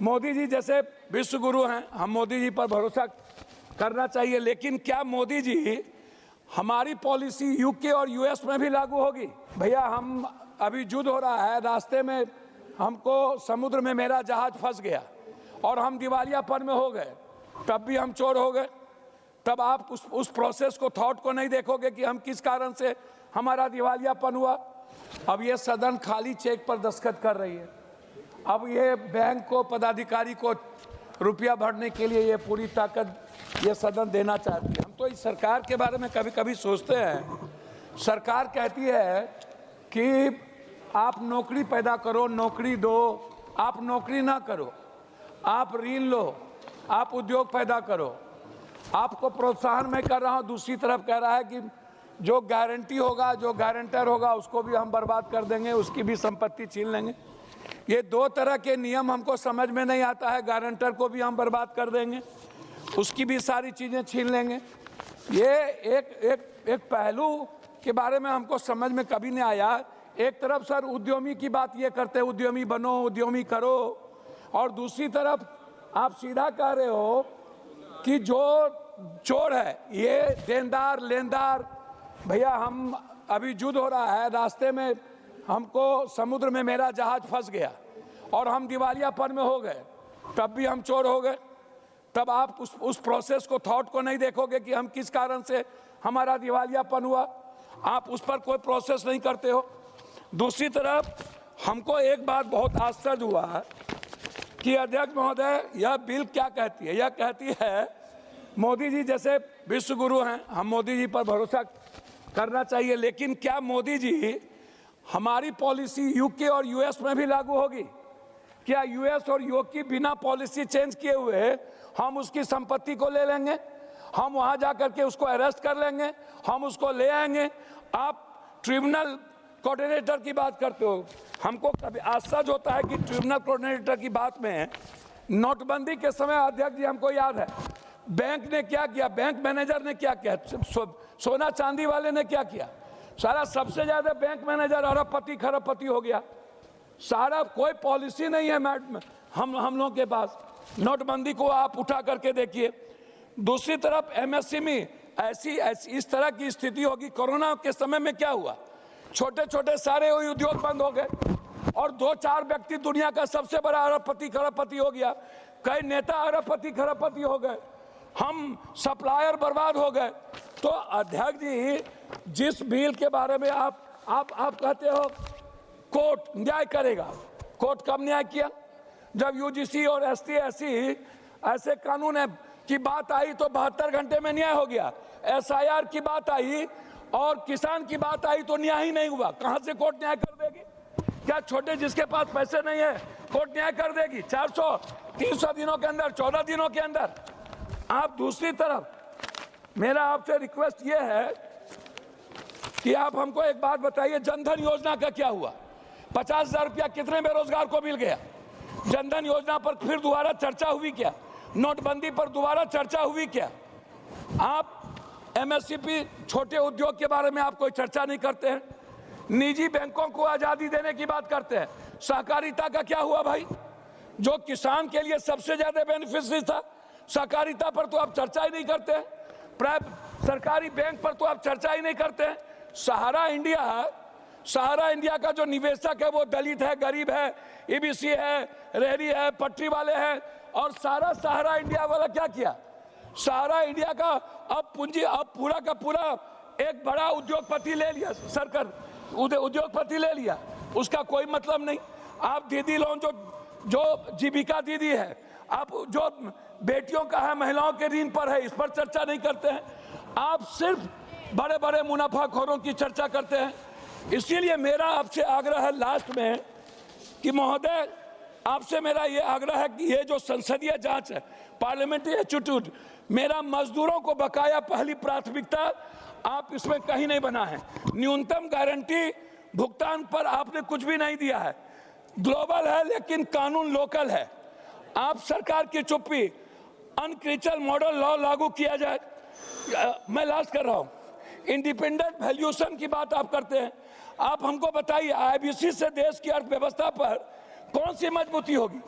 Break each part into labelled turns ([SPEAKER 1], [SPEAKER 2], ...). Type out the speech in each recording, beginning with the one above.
[SPEAKER 1] मोदी जी जैसे विश्व गुरु हैं, हम मोदी जी पर भरोसा करना चाहिए, लेकिन क्या मोदी जी हमारी पॉलिसी यूके और यूएस में भी लागू होगी? भैया, हम अभी युद्ध हो रहा है, रास्ते में हमको समुद्र में मेरा जहाज फंस गया और हम दिवालियापन में हो गए, तब भी हम चोर हो गए। तब आप उस प्रोसेस को, थॉट को नहीं देखोगे कि हम किस कारण से हमारा दिवालियापन हुआ। अब ये सदन खाली चेक पर दस्तखत कर रही है। अब ये बैंक को, पदाधिकारी को रुपया भरने के लिए ये पूरी ताकत ये सदन देना चाहती है। हम तो इस सरकार के बारे में कभी कभी सोचते हैं, सरकार कहती है कि आप नौकरी पैदा करो, नौकरी दो, आप नौकरी ना करो, आप ऋण लो, आप उद्योग पैदा करो, आपको प्रोत्साहन मैं कर रहा हूँ। दूसरी तरफ कह रहा है कि जो गारंटी होगा, जो गारंटर होगा, उसको भी हम बर्बाद कर देंगे, उसकी भी संपत्ति छीन लेंगे। ये दो तरह के नियम हमको समझ में नहीं आता है। गारंटर को भी हम बर्बाद कर देंगे, उसकी भी सारी चीज़ें छीन लेंगे। ये एक पहलू के बारे में हमको समझ में कभी नहीं आया। एक तरफ सर उद्यमी की बात ये करते हैं, उद्यमी बनो, उद्यमी करो, और दूसरी तरफ आप सीधा कह रहे हो कि जो चोर है ये देनदार लेनदार। भैया, हम अभी युद्ध हो रहा है, रास्ते में हमको समुद्र में मेरा जहाज फंस गया और हम दिवालियापन में हो गए, तब भी हम चोर हो गए। तब आप उस प्रोसेस को, थॉट को नहीं देखोगे कि हम किस कारण से हमारा दिवालियापन हुआ। आप उस पर कोई प्रोसेस नहीं करते हो। दूसरी तरफ हमको एक बात बहुत आश्चर्य हुआ कि अध्यक्ष महोदय, यह बिल क्या कहती है? यह कहती है मोदी जी जैसे विश्व गुरु हैं, हम मोदी जी पर भरोसा करना चाहिए, लेकिन क्या मोदी जी हमारी पॉलिसी यूके और यूएस में भी लागू होगी? क्या यूएस और यूके की बिना पॉलिसी चेंज किए हुए हम उसकी संपत्ति को ले लेंगे, हम वहां जाकर के उसको अरेस्ट कर लेंगे, हम उसको ले आएंगे? आप ट्रिब्यूनल कोऑर्डिनेटर की बात करते हो। हमको कभी आश्चर्य होता है कि ट्रिब्यूनल कोऑर्डिनेटर की बात में, नोटबंदी के समय अध्यक्ष जी हमको याद है, बैंक ने क्या किया, बैंक मैनेजर ने क्या किया, सोना चांदी वाले ने क्या किया? सारा सबसे ज्यादा बैंक मैनेजर अरबपति खरबपति हो गया। सारा कोई पॉलिसी नहीं है मैडम हम लोगों के पास। नोटबंदी को आप उठा करके देखिए। दूसरी तरफ एमएसएमई, ऐसी इस तरह की स्थिति होगी। कोरोना के समय में क्या हुआ? छोटे छोटे सारे उद्योग बंद हो गए और 2-4 व्यक्ति दुनिया का सबसे बड़ा अरबपति खरबपति हो गया। कई नेता अरबपति खरबपति हो गए, हम सप्लायर बर्बाद हो गए। तो अध्यक्ष जी, जिस बिल के बारे में आप कहते हो कोर्ट न्याय करेगा, कोर्ट कब न्याय किया? जब यूजीसी और एसटी ऐसे कानून की बात आई तो 72 घंटे में न्याय हो गया। एसआईआर की बात आई और किसान की बात आई तो न्याय ही नहीं हुआ। कहां से कोर्ट न्याय कर देगी? क्या छोटे जिसके पास पैसे नहीं है कोर्ट न्याय कर देगी? 400-300 दिनों के अंदर, 14 दिनों के अंदर। आप दूसरी तरफ, मेरा आपसे रिक्वेस्ट ये है कि आप हमको एक बात बताइए, जनधन योजना का क्या हुआ? 50,000 रुपया कितने बेरोजगार को मिल गया? जनधन योजना पर फिर दोबारा चर्चा हुई क्या? नोटबंदी पर दोबारा चर्चा हुई क्या? आप एमएसएमई, छोटे उद्योग के बारे में आप कोई चर्चा नहीं करते हैं। निजी बैंकों को आजादी देने की बात करते हैं। सहकारिता का क्या हुआ भाई? जो किसान के लिए सबसे ज्यादा बेनिफिशियरी था, सहकारिता पर तो आप चर्चा ही नहीं करते हैं। सरकारी बैंक पर तो आप चर्चा ही नहीं करते हैं। सहारा इंडिया का जो निवेशक है वो दलित है, गरीब है, ईबीसी है, रेहड़ी है, पटरी वाले हैं, और सारा सहारा इंडिया वाला क्या किया? सहारा इंडिया का अब पूरा का पूरा एक बड़ा उद्योगपति ले लिया, सरकार उद्योगपति ले लिया, उसका कोई मतलब नहीं। आप दीदी लोन जो जीविका दीदी है, आप जो बेटियों का है, महिलाओं के ऋण पर है, इस पर चर्चा नहीं करते हैं। आप सिर्फ बड़े बड़े मुनाफाखोरों की चर्चा करते हैं। इसीलिए मेरा आपसे आग्रह है लास्ट में कि महोदय, आपसे मेरा ये आग्रह है कि ये जो संसदीय जांच है, पार्लियामेंट्री इंस्टीट्यूट, मेरा मजदूरों को बकाया पहली प्राथमिकता आप इसमें कहीं नहीं बना है। न्यूनतम गारंटी भुगतान पर आपने कुछ भी नहीं दिया है। ग्लोबल है लेकिन कानून लोकल है। आप सरकार की चुप्पी, अनक्रिचल मॉडल लॉ लागू किया जाए। मैं लास्ट कर रहा हूं, इंडिपेंडेंट वैल्यूएशन की बात आप करते हैं। आप हमको बताइए, आईबीसी से देश की अर्थव्यवस्था पर कौन सी मजबूती होगी?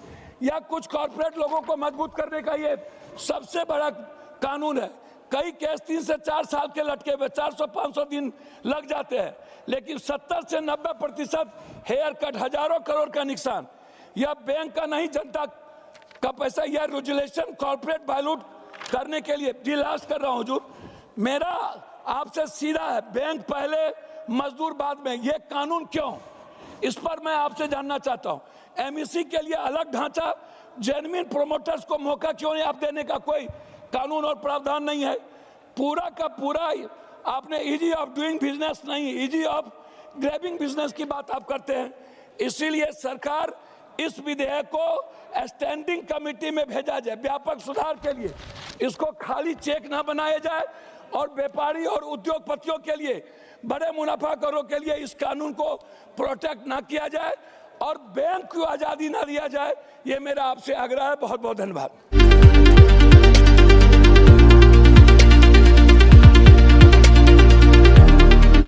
[SPEAKER 1] या कुछ कॉर्पोरेट लोगों को मजबूत करने का ये सबसे बड़ा कानून है। कई केस 3 से 4 साल के लटके हुए 400-500 दिन लग जाते हैं, लेकिन 70 से 90% हेयर कट, हजारों करोड़ का नुकसान, यह बैंक का नहीं जनता का पैसा। यह रेगुलेशन कॉर्पोरेट डाइल्यूट करने के लिए लास्ट कर रहा हूं हुजूर। मेरा आपसे सीधा है, बैंक पहले मजदूर बाद में, ये कानून क्यों? इस पर मैं आपसे जानना चाहता हूं। एमईसी के लिए अलग ढांचा, जेन्युइन प्रोमोटर्स को मौका क्यों नहीं आप देने का कोई कानून और प्रावधान नहीं है? पूरा का पूरा आपने इजी ऑफ डूइंग बिजनेस नहीं, इजी ऑफ ग्रैबिंग बिजनेस की बात आप करते हैं। इसीलिए सरकार इस विधेयक को स्टैंडिंग कमेटी में भेजा जाए व्यापक सुधार के लिए। इसको खाली चेक ना बनाया जाए और व्यापारी और उद्योगपतियों के लिए, बड़े मुनाफाखोरों के लिए इस कानून को प्रोटेक्ट ना किया जाए और बैंक को आजादी ना दिया जाए। ये मेरा आपसे आग्रह है। बहुत बहुत धन्यवाद।